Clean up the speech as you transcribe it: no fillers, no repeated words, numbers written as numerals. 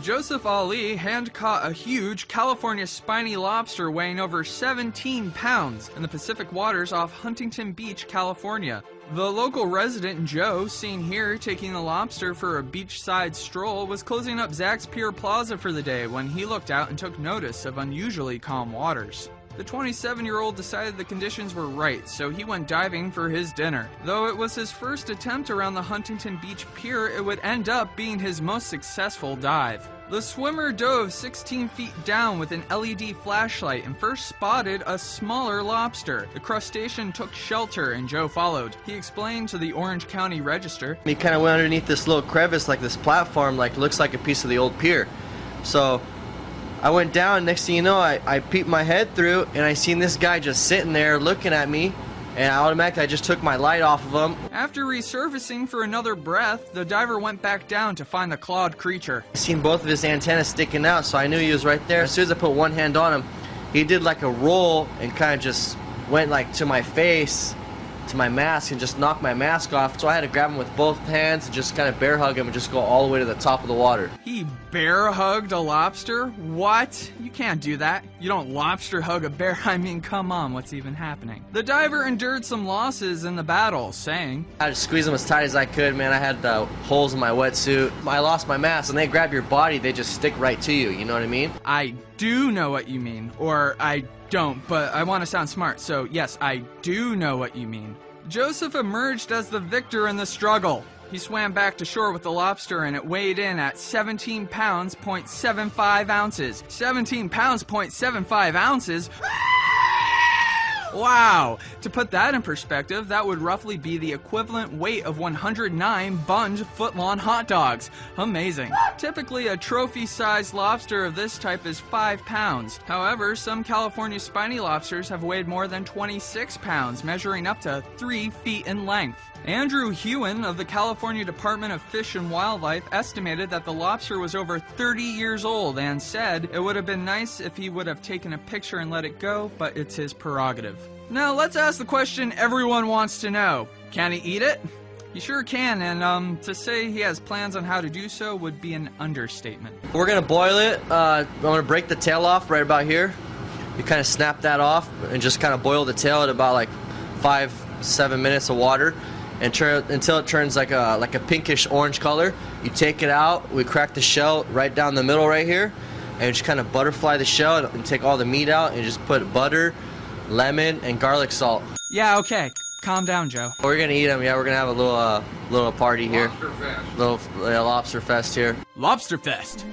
Joseph Ali hand-caught a huge California spiny lobster weighing over 17 pounds in the Pacific waters off Huntington Beach, California. The local resident Joe, seen here taking the lobster for a beachside stroll, was closing up Zach's Pier Plaza for the day when he looked out and took notice of unusually calm waters. The 27-year-old decided the conditions were right, so he went diving for his dinner. Though it was his first attempt around the Huntington Beach Pier, it would end up being his most successful dive. The swimmer dove 16 feet down with an LED flashlight and first spotted a smaller lobster. The crustacean took shelter and Joe followed. He explained to the Orange County Register, He kind of went underneath this little crevice, like this platform, like looks like a piece of the old pier. So I went down, next thing you know, I peeped my head through and I seen this guy just sitting there looking at me, and automatically I just took my light off of him. After resurfacing for another breath, the diver went back down to find the clawed creature. I seen both of his antennas sticking out, so I knew he was right there. As soon as I put one hand on him, he did like a roll and kind of just went like to my face, to my mask, and just knocked my mask off. So I had to grab him with both hands and just kind of bear hug him and just go all the way to the top of the water. He bear hugged a lobster? What? You can't do that. You don't lobster hug a bear. I mean, come on, what's even happening? The diver endured some losses in the battle, saying, I had to squeeze him as tight as I could, man. I had holes in my wetsuit. I lost my mask. When they grab your body, they just stick right to you, you know what I mean? I do know what you mean, or I don't, but I want to sound smart, so yes, I do know what you mean. Joseph emerged as the victor in the struggle. He swam back to shore with the lobster and it weighed in at 17 pounds, 0.75 ounces. 17 pounds, 0.75 ounces? Wow! To put that in perspective, that would roughly be the equivalent weight of 109 Bunge footlong hot dogs. Amazing. Typically, a trophy-sized lobster of this type is 5 pounds. However, some California spiny lobsters have weighed more than 26 pounds, measuring up to 3 feet in length. Andrew Hewen of the California Department of Fish and Wildlife estimated that the lobster was over 30 years old and said it would have been nice if he would have taken a picture and let it go, but it's his prerogative. Now let's ask the question everyone wants to know. Can he eat it? He sure can, and to say he has plans on how to do so would be an understatement. We're gonna boil it. I'm gonna break the tail off right about here. You kind of snap that off and just kind of boil the tail at about like 5-7 minutes of water. And until it turns like a pinkish orange color. You take it out, we crack the shell right down the middle right here, and just kind of butterfly the shell and take all the meat out and just put butter, lemon, and garlic salt. Yeah, okay. Calm down, Joe. We're gonna eat them. Yeah, we're gonna have a little party here. Lobster fest. Little lobster fest here. Lobster fest.